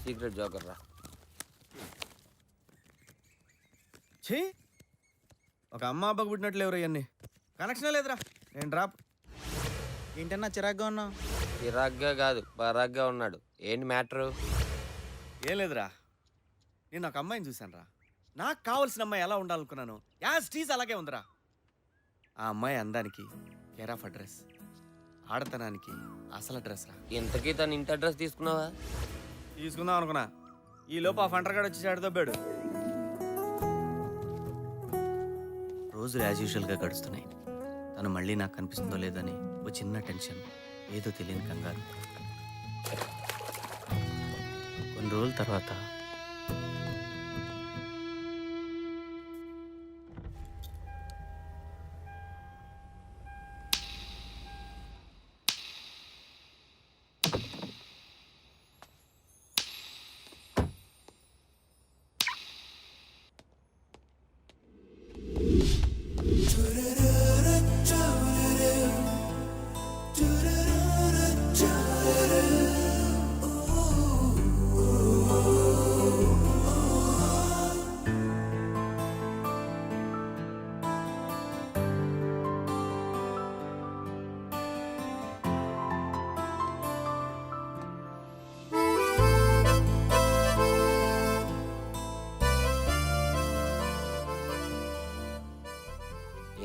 Secret joker రా. ఛీ, ఒక అమ్మ అబ్బకు పుట్టినట్లు ఎవరు ఇవన్నీ కనెక్షనే లేదురా. నేను డ్రాప్. ఏంటన్నా చిరాగ్గా ఉన్నావు? చిరాగ్గా కాదు, పరాగ్గా ఉన్నాడు. ఏంటి మ్యాటరు? ఏం లేదురా, నేను ఒక అమ్మాయిని చూశాను రా. నాకు కావాల్సిన అమ్మాయి ఎలా ఉండాలనుకున్నాను యాజ్ టీజ్ అలాగే ఉందిరా. ఆ అమ్మాయి అందానికి కేర్ ఆఫ్ అడ్రస్, ఆడతనానికి అసలు అడ్రస్ రా. ఇంతకీ తన ఇంటి అడ్రస్ తీసుకున్నావా? తీసుకుందాం అనుకున్నా, ఈ లోపు ఆ ఫంటర్గాడు వచ్చి దొబ్బాడు. రోజులు యాజ్ యూజువల్గా గడుస్తున్నాయి. తను మళ్ళీ నాకు కనిపిస్తుందో లేదని ఓ చిన్న టెన్షన్, ఏదో తెలియని కంగారు. కొన్ని రోజుల తర్వాత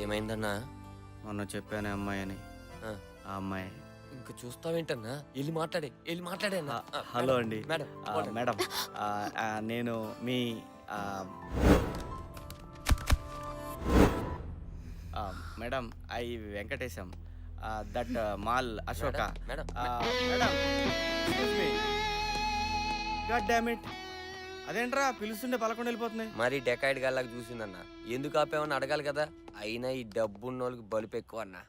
ఏమైందన్నా? మొన్న చెప్పానే అమ్మాయి అని, ఆ, ఆ అమ్మాయి. ఇంకా చూస్తావేంటన్నా? వెళ్ళి మాట్లాడే అన్నా. హలో అండి. మేడం, మేడం, నేను మీ madam I Venkatesham, that mall Ashoka. Madam, madam god damn it, అదేంట్రా పిలుస్తుంటే పలకుండా వెళ్ళిపోతున్నాయి. మరి డెకాయిడ్ గల్లాగా చూసిందన్నా. ఎందుకు ఆపేమని అడగాలి కదా. అయినా ఈ డబ్బున్న వాళ్ళకి బలుపు ఎక్కువ అన్నా.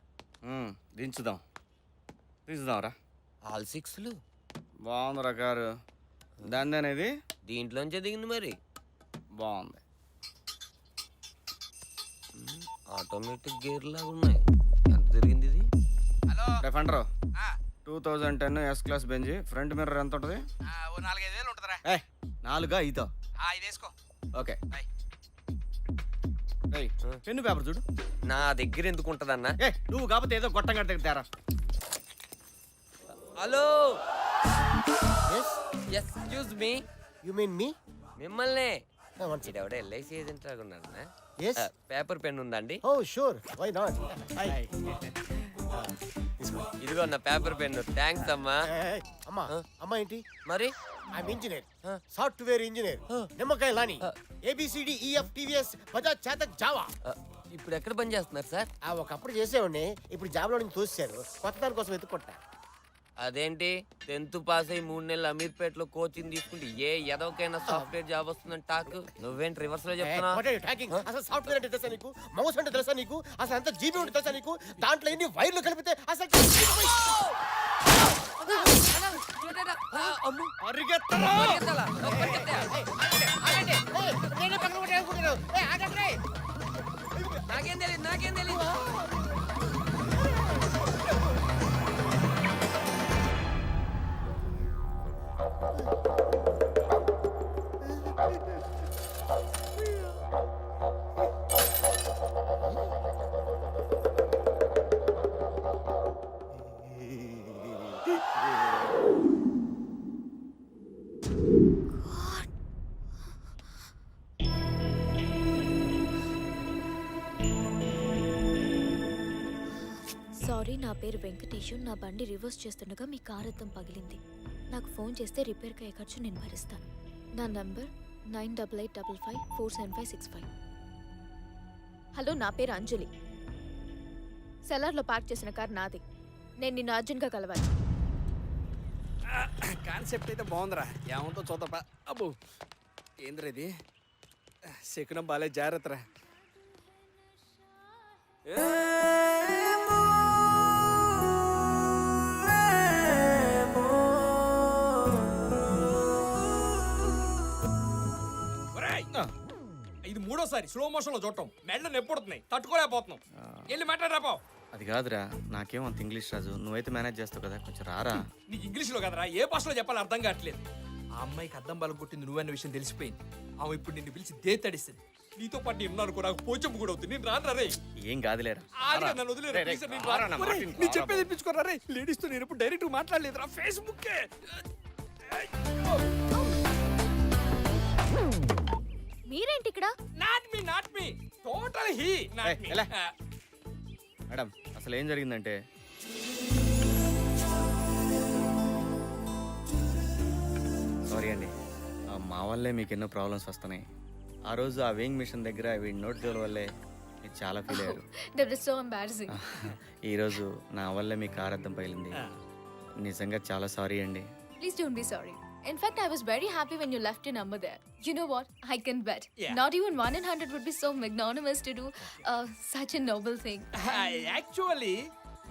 దించుదాంరా. ఆల్ సిక్స్లు బాగుందిరా కారు. దాని అనేది దీంట్లోంచే దిగింది మరి. బాగుంది. ఆటోమేటిక్ గేర్ లాగా ఉన్నాయి. ఎంత తిరిగింది ఇది? ఫండ్రో 2010 ఎస్ క్లాస్ బెంజి. ఫ్రంట్ మిర్రర్ ఎంత ఉంటుంది? 4-5 వేలు ఉంటుందిరా. 4 5 ఇది వేసుకో. ఓకే. పెన్ను పేపర్ చూడు. నా దగ్గర ఎందుకు ఉంటదన్నా? నువ్వు కాకపోతే ఏదో గొట్టం గట్ట తేరా. Hello, excuse me. You mean me? మిమ్మల్నే. ఇదెవడ ఎల్ఐసి ఏజెంట్ లాగా ఉన్నారన్నా? పేపర్ పెన్ ఉందండి? Oh sure, why not. ఇదిగో నా పేపర్ పెన్. థ్యాంక్స్ అమ్మా. అమ్మా ఏంటి? మరి ఐఎమ్ ఇంజనీర్, సాఫ్ట్వేర్ ఇంజనీర్. నిమ్మకాయ లాని ABCD EF TVS Bajaj Chetak Java. ఇప్పుడు ఎక్కడ పని చేస్తున్నారు సార్? ఒకప్పుడు చేసేవాడిని, ఇప్పుడు జాబ్ లో నుంచి తోసేశారు. కొత్త దాని కోసం ఎత్తుకుంటా. అదేంటి 10th పాస్ అయ్యి 3 నెలలు అమీర్పేటలో కోచింగ్ తీసుకుంటే ఏ ఎదవకైనా సాఫ్ట్వేర్ జాబ్ వస్తుందని టాక్. నువ్వేంటి రివర్స్ లో చెప్తున్నావు? అసలు సాఫ్ట్వేర్ అంటే తెలుసా నీకు? మౌస్ అంటే తెలుసా నీకు? అసలు ఎంత జీబీ ఉంటే తెలుసా నీకు? దాంట్లో ఎన్ని వైర్లు కలిపితే అసలు నాకేం తెలియదు. సారీ, నా పేరు వెంకటేషు. నా బండి రివర్స్ చేస్తుండగా మీ కార్ అద్దం పగిలింది. నాకు ఫోన్ చేస్తే రిపేర్కి అయ్యే ఖర్చు నేను భరిస్తాను. నా నంబర్ 9885547565. హలో, నా పేరు అంజలి. సెలార్లో పార్క్ చేసిన కార్ నాది. నేను నిన్ను అర్జెంట్గా కలవాలి. కాన్సెప్ట్ అయితే బాగుందిరా, ఏమంటో చూద్దాం. అబ్బో ఏంద్రా ఇది? శకునం బాలే, జాగ్రత్తరా. ఇది మూడోసారి స్లో మోషన్ లో చూడటం. మెడలు నొప్పుడుతున్నాయి, తట్టుకోలేకపోతున్నాం. వెళ్ళి మాట్లాడరాపో. అది కాదురా, నాకేం అంత ఇంగ్లీష్ రాజు. నువ్వైతే మేనేజ్ చేస్తావు కదా, కొంచెం రారా. నీకు ఇంగ్లీష్ లో కదరా, ఏ భాషలో చెప్పాలి అర్థం కావట్లేదు. ఆ అమ్మాయికి అద్దం బలం కొట్టింది నువ్వన్న విషయం తెలిసిపోయింది. ఆమె ఇప్పుడు నిన్ను పిలిచి దే తడిస్తుంది. నీతో పాటు నేను ఉన్నాను, నాకు పోచమ్మ కూడా అవుతుంది. నేను రాను రే. ఏం కాదులేరా. ఆడిగా నన్ను వదిలేరు. రేయ్, ప్లీజ్ నేను రారా, రాను. నా ఒరేయ్, మాటిని నీ రారా. చెప్పేది తెప్పించుకోరా రే. లేడీస్ తో నేను ఎప్పుడు డైరెక్ట్ మాట్లాడలేదురా, ఫేస్బుక్. మీరేంటి ఇక్కడ? Not me total he not ఏయ్, మీ. ఎలా? మేడం అసలు ఏం జరిగిందంటే సారీ అండి, మా వల్లే మీకు ఎన్నో ప్రాబ్లమ్స్ వస్తున్నాయి. ఆ రోజు ఆ వేయింగ్ మిషన్ దగ్గర వీడి నోట్ జోల వల్లే మీరు చాలా ఫీల్ అయ్యారు. That is so embarrassing. ఈరోజు నా వల్లే మీ కార్ అద్దం పగిలింది. నిజంగా చాలా సారీ అండి. Please don't be sorry. In fact, I was very happy when you left your number there. You know what? I can bet. Yeah. Not even 1 in 100 would be so magnanimous to do such a noble thing. Actually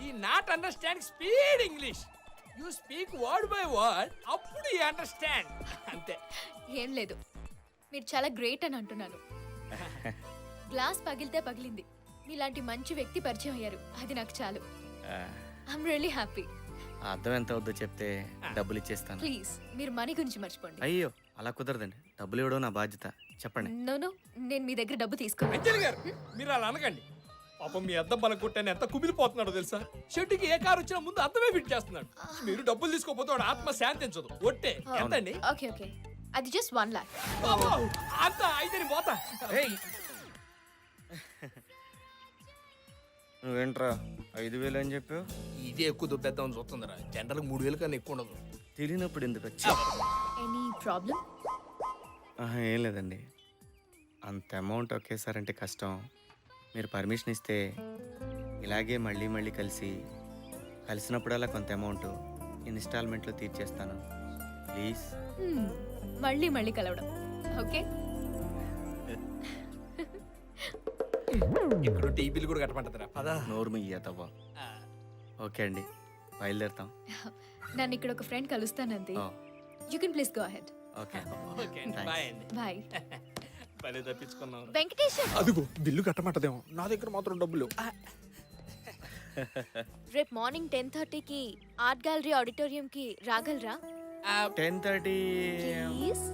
I not understand speed English. You speak word by word, అప్పుడు I understand. అంతే. ఏం లేదు, మీరు చాలా great అని అంటున్నాను. Glass పగిలితే పగిలింది, మీలాంటి మంచి వ్యక్తి పరిచయం అయ్యారు, అది నాకు చాలు. I'm really happy. ఆ అద్దం ఎంత అవుద్దో చెప్తే డబ్బులు ఇచ్చేస్తాను. ప్లీజ్ మీరు మనీ గురించి మర్చిపోండి. అయ్యో అలా కుదరదండి, డబ్బులు ఇవ్వడం నా బాధ్యత. చెప్పండి. నో, నేను మీ దగ్గర డబ్బు తీసుకోను. అంజలి గారు, మీరు అలా అనకండి. పాపం మీ అద్దం బలం కొట్టాను ఎంత కుమిలిపోతున్నాడో తెలుసా. షెడ్డుకి ఏ కారు వచ్చినా ముందు అద్దమే ఫిట్ చేస్తున్నాడు. మీరు డబ్బులు తీసుకోపోతే వాడు ఆత్మ శాంతించదు. ఒట్టే ఎంతండి? ఓకే అది జస్ట్ 1 lakh. బాబు, అంత అయితే పోతా. నువ్వేంట్రా 5,000 అని చెప్పావు? ఇదే ఎక్కువ దుబ్బేద్దామని చూస్తుందిరా. జనరల్ 3,000 కన్నా ఎక్కువ ఉండదు. తెలియనప్పుడు ఎందుకు వచ్చి? Any problem? ఏం లేదండి, అంత అమౌంట్ ఒకేసారంటే కష్టం. మీరు పర్మిషన్ ఇస్తే ఇలాగే మళ్ళీ మళ్ళీ కలిసినప్పుడల్లా కొంత అమౌంట్ ఇన్స్టాల్మెంట్లో తీర్చేస్తాను. ప్లీజ్. మళ్ళీ కలవడం. ఓకే. ఇప్పుడు టీవీలు కూడా కట్టమంటదిరా. పదా. నోరు మియ్యతవ్వా. ఓకే అండి, బయలుదేరుతాం. నన్ను ఇక్కడ ఒక ఫ్రెండ్ కలుస్తానంతే. You can please go ahead. Okay. Okay అండి, బాయ్ అండి. బాయ్. భలే తప్పించుకున్నాం. వెంకటేశం, అదిగో బిల్లు కట్టమంటదేమో. నా దగ్గర మాత్రం డబ్బులు. రేపు మార్నింగ్ 10:30కి ఆర్ట్ గ్యాలరీ ఆడిటోరియంకి రాగలరా? 10:30. ప్లీజ్.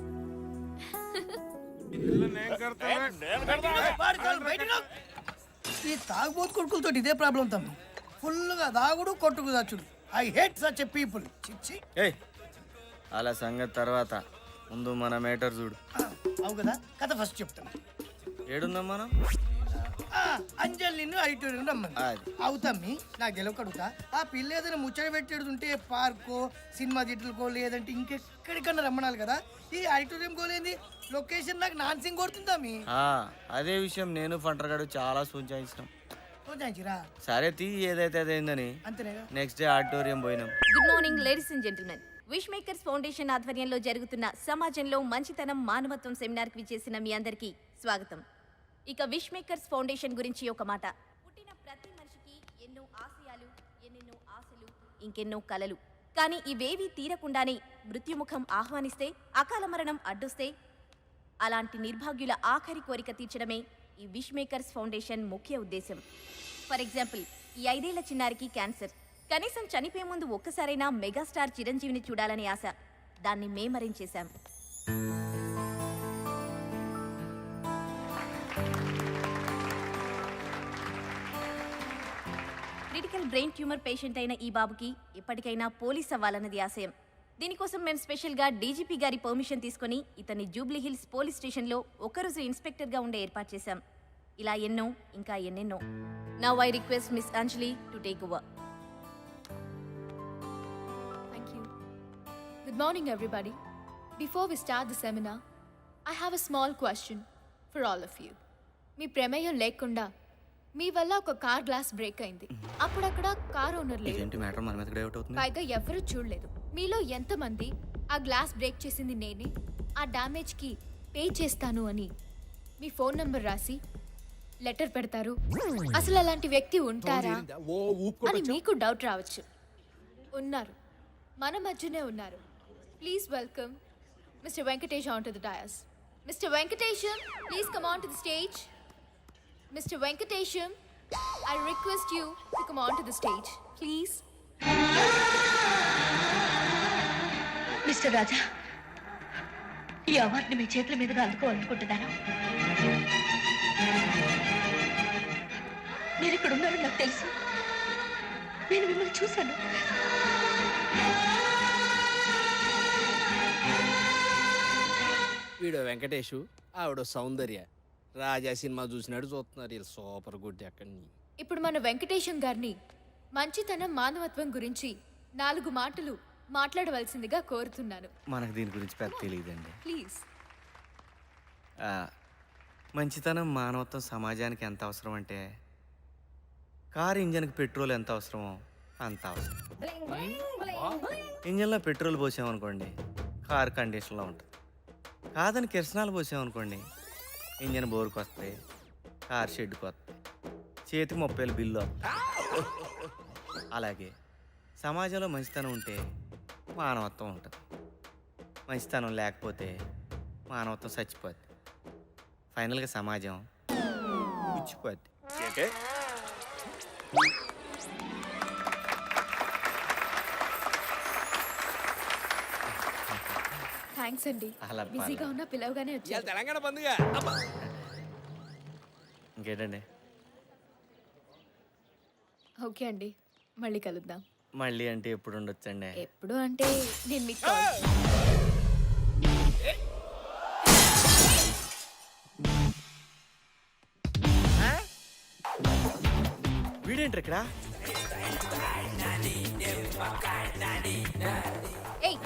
ఈ తాగుబోతు కొడుకులతో ఇదే ప్రాబ్లం తమ్మి. ఫుల్గా దాగుడు కొట్టుకు దాచుడు. I hate such a people. చిచ్చి. ఏయ్ అలా సంగతి తర్వాత, ముందు మన మేటర్ చూడు. అవు కదా, కథ ఫస్ట్ చెప్తాను. ఏడుందాం మనం? అంజలి నిన్ను ఆడిటోరియం రమ్మని. అది. అవుతమ్మి, నా గెలవకడుగుతా. ఆ పిల్ల ఏదైనా ముచ్చట పెట్టేడుంటే పార్కో, సినిమా థియేటర్కో, లేదంటే ఇంకెక్కడికన్నా రమ్మనాలి కదా. ఈ ఆడిటోరియం కోలేంది, లొకేషన్ నాకు నాన్సింగ్ కొడుతుందమ్మి. అదే విషయం నేను ఫంటర్ గడు చాలా సూచించినాం. చూచాంచిరా సరే తీ, ఏదైతే అదైందని. అంతేనేగా. నెక్స్ట్ డే ఆడిటోరియం పోయినాం. Good morning ladies and gentlemen. Wish Makers Foundation ఆధ్వర్యంలో జరుగుతున్న సమాజంలో మంచితనం మానవత్వం సెమినార్కి విచ్చేసిన మీ అందరికీ స్వాగతం. ఇక విష్ మేకర్స్ ఫౌండేషన్ గురించి ఒక మాట. పుట్టిన ప్రతి మనిషికి ఎన్నో ఆశయాలు, ఎన్నెన్నో ఆశలు, ఇంకెన్నో కలలు. కానీ ఇవేవీ తీరకుండానే మృత్యుముఖం ఆహ్వానిస్తే, అకాల మరణం అడ్డొస్తే, అలాంటి నిర్భాగ్యుల ఆఖరి కోరిక తీర్చడమే ఈ విష్ మేకర్స్ ఫౌండేషన్ ముఖ్య ఉద్దేశం. ఫర్ ఎగ్జాంపుల్, ఈ 5 ఏళ్ల చిన్నారికి క్యాన్సర్. కనీసం చనిపోయే ముందు ఒక్కసారైనా మెగాస్టార్ చిరంజీవిని చూడాలనే ఆశ. దాన్ని మేమరించేశాం. క్రిటికల్ బ్రెయిన్ ట్యూమర్ పేషెంట్ అయిన ఈ బాబుకి ఎప్పటికైనా పోలీస్ అవ్వాలన్నది ఆశయం. దీనికోసం మేము స్పెషల్గా డీజీపీ గారి పర్మిషన్ తీసుకుని ఇతన్ని జూబ్లీ హిల్స్ పోలీస్ స్టేషన్లో ఒకరోజు ఇన్స్పెక్టర్గా ఉండే ఏర్పాటు చేశాం. ఇలా ఎన్నో, ఇంకా ఎన్నెన్నో. Now I request miss Anjali to take over. Thank you. Good morning, everybody. Before we start the seminar, I have a small question for all of you. మీ ప్రమేయం లేకుండా మీ వల్ల ఒక కార్ గ్లాస్ బ్రేక్ అయింది. అప్పుడు అక్కడ కార్ ఓనర్ లేదు, ఏంటి matter మన మీద డైవర్ట్ అవుతుంది? పైగా ఎవరు చూడలేదు. మీలో ఎంతమంది ఆ గ్లాస్ బ్రేక్ చేసింది నేనే, ఆ డ్యామేజ్కి పే చేస్తాను అని మీ ఫోన్ నంబర్ రాసి లెటర్ పెడతారు? అసలు అలాంటి వ్యక్తి ఉంటారా అని మీకు డౌట్ రావచ్చు. ఉన్నారు, మన మధ్యనే ఉన్నారు. Please welcome mister Venkatesh on to the dais. Mister Venkatesham, please come on to the stage. Mr. Venkatesham, I request you to come on to the stage, please. Mister Raja, ఈ అవార్డుని మీ చేతుల మీదుగా అందుకోవాలనుకుంటున్నాను. మీరు ఇక్కడ ఉన్నారని నాకు తెలుసు. నేను మిమ్మల్ని చూశాను. వీడు వెంకటేషు, ఆవిడ సౌందర్య. రాజా సినిమా చూసినట్టు చూస్తున్నారు వీళ్ళు. Super good. అక్కడి ఇప్పుడు మన వెంకటేశం గారిని మంచితనం మానవత్వం గురించి 4 మాటలు మాట్లాడవలసిందిగా కోరుతున్నాను. మనకు దీని గురించి పెద్ద తెలియదండి. ప్లీజ్. మంచితనం మానవత్వం సమాజానికి ఎంత అవసరం అంటే కారు ఇంజన్కి పెట్రోల్ ఎంత అవసరమో అంత అవసరం. ఇంజన్లో పెట్రోల్ పోసామనుకోండి కారు కండిషన్లో ఉంటుంది. కాదని కిరసనాలు పోసామనుకోండి ఇంజన్ బోరుకు వస్తాయి, కారు షెడ్కి వస్తాయి, చేతికి 30,000 బిల్లు వస్తాయి. అలాగే సమాజంలో మంచితనం ఉంటే మానవత్వం ఉంటుంది. మంచితనం లేకపోతే మానవత్వం చచ్చిపోద్ది. ఫైనల్గా సమాజం పుచ్చిపోద్ది. థ్యాంక్స్ అండి. అలా బిజీగా ఉన్న పిలవగానే ఇవాళ వచ్చారు. తెలంగాణ పండుగ. ఇంకేంటండి? ఓకే అండి, మళ్ళీ కలుద్దాం. మళ్ళీ అంటే ఎప్పుడు ఉండొచ్చండి? ఎప్పుడు అంటే నేను మీకు కాల్ వీడేంటి ఇక్కడ? ఏయ్,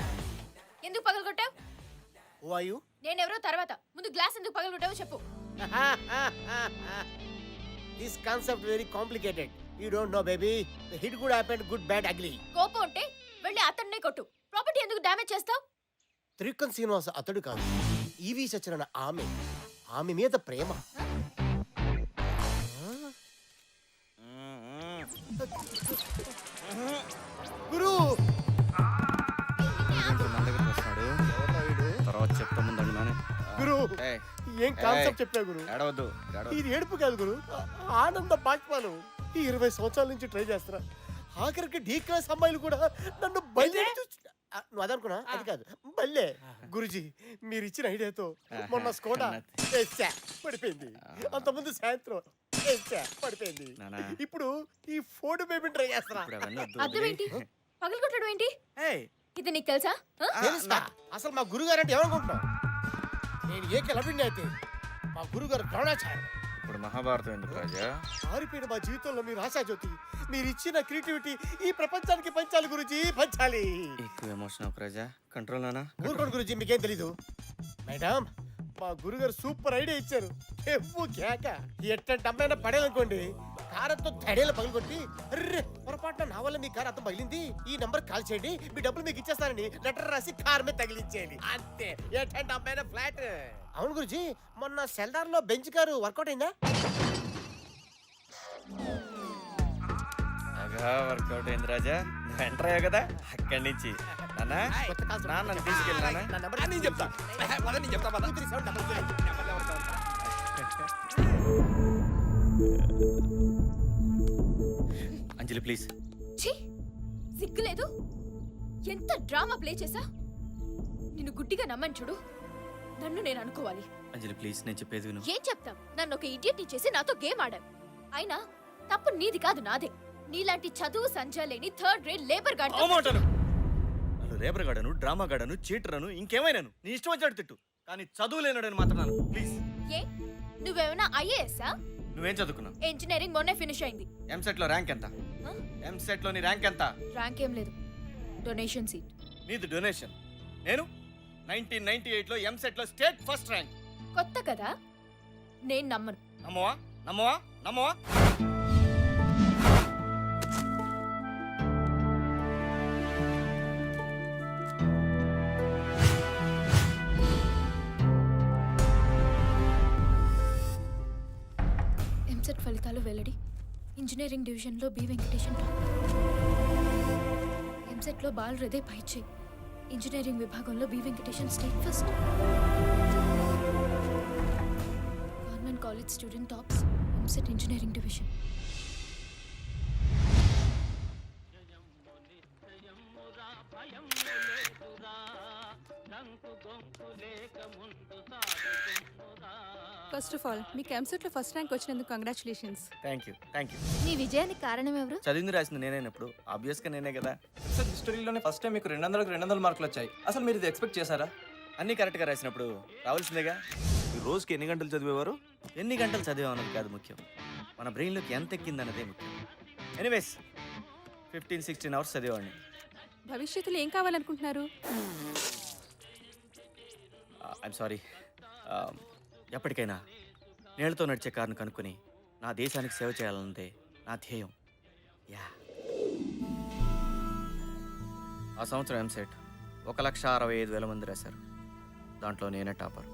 ఎందుకు పగలగొట్టావు? Who are you? నేనెవరో తర్వాత, ముందు గ్లాస్ ఎందుకు పగలగొట్టావో చెప్పు. This concept very complicated. You don't know baby. The hit good happened, good bad ugly. కోపం ఉంటే వెళ్ళి అతన్నే కొట్టు. ప్రాపర్టీ ఎందుకు డ్యామేజ్ చేస్తావు? త్రికన్ శ్రీనివాస్ అతడు కాదు, ఈవి సత్యనారాయణ ఆమె మీద ప్రేమ. గురు మన దగ్గరికి వస్తున్నాడు. తర్వాత చెప్తా ముందండి నానే. గురు ఏం కాన్సెప్ట్ చెప్పా గురు? ఏడవద్దు. ఇది ఏడుపు కాదు గురు, ఆనంద బాష్పాలు. ఈ 20 సంవత్సరాల నుంచి ట్రై చేస్తున్నా. ఆఖరికి డీ క్లాస్ అమ్మాయిలు కూడా నన్ను బయలుదేరి నువ్వు అదనుకున్నా, అది కాదు బల్లే. గురుజీ మీరు ఇచ్చిన ఐడియాతో మొన్న స్కోడా పడిపోయింది, అంతకుముందు సాయంత్రం పడిపోయింది. ఇప్పుడు ఈ ఫోర్డ్ బేబీ ట్రై చేస్తున్నా. అర్థం ఏంటి? పగలగొట్టడం ఏంటి? ఇది నీకు తెలుసా? తెలుసా? అసలు మా గురుగారు అంటే ఏమనుకుంటున్నావు? నేను ఏక లభిండి అయితే మా గురుగారు ద్రోణాచార్య. ఇప్పుడు మహాభారతం ఎందుకు రాజా? మారిపోయిన మా జీవితంలో మీరు ఆశాజ్యోతి. మీరు ఇచ్చిన క్రియేటివిటీ ఈ ప్రపంచానికి పంచాలి గురుజీ, పంచాలి. ఎక్కువ ఎమోషన్ ఒక రాజా. కంట్రోల్ నానా. ఊరుకోండి గురుజీ, మీకేం తెలీదు. మేడం, మా గురుగారు సూపర్ ఐడియా ఇచ్చారు. ఎవ్వు కేక. ఎట్టంటే అమ్మాయినా పడేయాలనుకోండి, కారంతో తడేలా పగలగొట్టి, అర్రే పొరపాటున నా వల్ల మీ కారు అర్థం పగిలింది, ఈ నంబర్ కాల్ చేయండి, మీ డబ్బులు మీకు ఇచ్చేస్తానని లెటర్ రాసి కార్ మీద తగిలించేయండి. అంతే. ఎట్టంటే అమ్మాయినా ఫ్లాట్. అవును గురుజీ, మొన్న సెల్దార్ లో బెంచ్ కారు వర్కౌట్ అయిందా? వర్కౌట్ అయింది రాజా. నువ్వు ఎంటర్ అయ్యావు కదా అక్కడి నుంచి. నాన్న నన్ను తీసుకెళ్ళి నేను చెప్తా. నేను చెప్తా పద. అంజలి ప్లీజ్. ఛీ, సిగ్గులేదు? ఎంత డ్రామా ప్లే చేసా. నిన్ను గుడ్డిగా నమ్మని చూడు, నన్ను నేను అనుకోవాలి. అంజలి ప్లీజ్, నేను చెప్పేది విను. ఏం చెప్తాం? నన్ను ఒక ఇడియట్ ని చేసి నాతో గేమ్ ఆడాం. అయినా తప్పు నీది కాదు, నాదే. నీలాంటి చదువు సంజా లేని 3rd grade లేబర్ గార్డ్. నన్ను రేబర్ గాడను, డ్రామా గాడను, చీటరను, ఇంకేమైనాను నీ ఇష్టం వచ్చాడు తిట్టు, కానీ చదువు లేనాడని మాత్రం ప్లీజ్. ఏ, నువ్వేమైనా ఐఏఎస్ఆ? నువ్వేం చదువుకున్నావు? ఇంజనీరింగ్ మొన్నే ఫినిష్ అయింది. ఎంసెట్ లో ర్యాంక్ ఎంత? ఎంసెట్ లో నీ ర్యాంక్ ఎంత? ర్యాంక్ ఏం లేదు, డొనేషన్ సీట్. నీది డొనేషన్. నేను 1998 లో ఎంసెట్ లో స్టేట్ ఫస్ట్ ర్యాంక్. కొత్త కదా, నేను నమ్మను. నమ్మవా? నమ్మవా? నమ్మవా? ఎంసెట్ ఫలితాలు వెల్లడి. ఇంజనీరింగ్ డివిజన్లో బి వెంకటేశన్ టాప్. ఎంసెట్లో బాల్ హృదయ్ పైచే. ఇంజనీరింగ్ విభాగంలో B Venkatesan state first. Government college student tops EAMCET engineering division. గొంకు లేక ఫస్ట్ ఆఫ్ ఆల్ మీకు ఎంసెట్లో ఫస్ట్ ర్యాంక్ వచ్చినందుకు కంగ్రాచులేషన్స్. Thank you. మీ విజయానికి కారణం ఎవరు? చదివింది రాసింది నేనైనప్పుడు ఆబ్వియస్గా నేనే కదా. సార్ హిస్టరీలోనే ఫస్ట్ టైం మీకు 200కి 200 మార్కులు వచ్చాయి. అసలు మీరు ఇది ఎక్స్పెక్ట్ చేశారా? అన్నీ కరెక్ట్గా రాసినప్పుడు రావాల్సిందేగా. ఈ రోజుకి ఎన్ని గంటలు చదివేవారు? ఎన్ని గంటలు చదివామన్నది కాదు ముఖ్యం, మన బ్రెయిన్లోకి ఎంత ఎక్కిందన్నదే ముఖ్యం. ఎనీవేస్ 15-16 అవర్స్ చదివేవాడిని. భవిష్యత్తులో ఏం కావాలనుకుంటున్నారు? I'm sorry. ఎప్పటికైనా నీళ్ళతో నడిచే కారును కనుక్కొని నా దేశానికి సేవ చేయాలన్నదే నా ధ్యేయం. యా. ఆ సంవత్సరం ఎంసెట్ 1,65,000 మంది రాశారు. దాంట్లో నేనే టాపర్.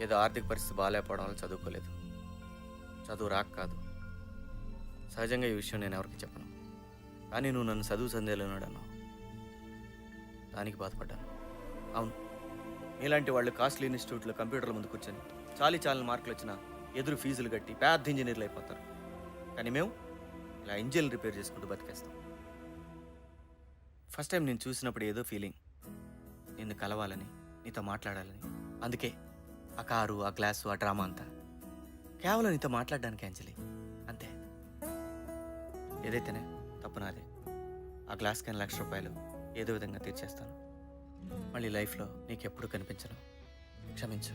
ఏదో ఆర్థిక పరిస్థితి బాగాలేకపోవడం వల్ల చదువుకోలేదు. చదువు రాక కాదు, సహజంగా ఈ విషయం నేను ఎవరికి చెప్పను. కానీ నువ్వు నన్ను చదువు సందేహంలోనాడు అన్నావు, దానికి బాధపడ్డాను. అవును, మీలాంటి వాళ్ళు కాస్ట్లీ ఇన్స్టిట్యూట్లో కంప్యూటర్ల ముందు కూర్చొని చాలని మార్కులు వచ్చినా ఎదురు ఫీజులు కట్టి పెద్ద ఇంజనీర్లు అయిపోతారు. కానీ మేము ఇలా ఇంజిన్ రిపేర్ చేసుకుంటూ బతికేస్తాం. ఫస్ట్ టైం నేను చూసినప్పుడు ఏదో ఫీలింగ్, నిన్ను కలవాలని, నీతో మాట్లాడాలని. అందుకే ఆ కారు, ఆ గ్లాసు, ఆ డ్రామా అంతా కేవలం నీతో మాట్లాడడానికి అంజలి, అంతే. ఏదైతేనే తప్పు నాదే. ఆ గ్లాస్కి 1,00,000 రూపాయలు ఏదో విధంగా తీర్చేస్తాను. మళ్ళీ లైఫ్లో నీకెప్పుడు కనిపించను. క్షమించు.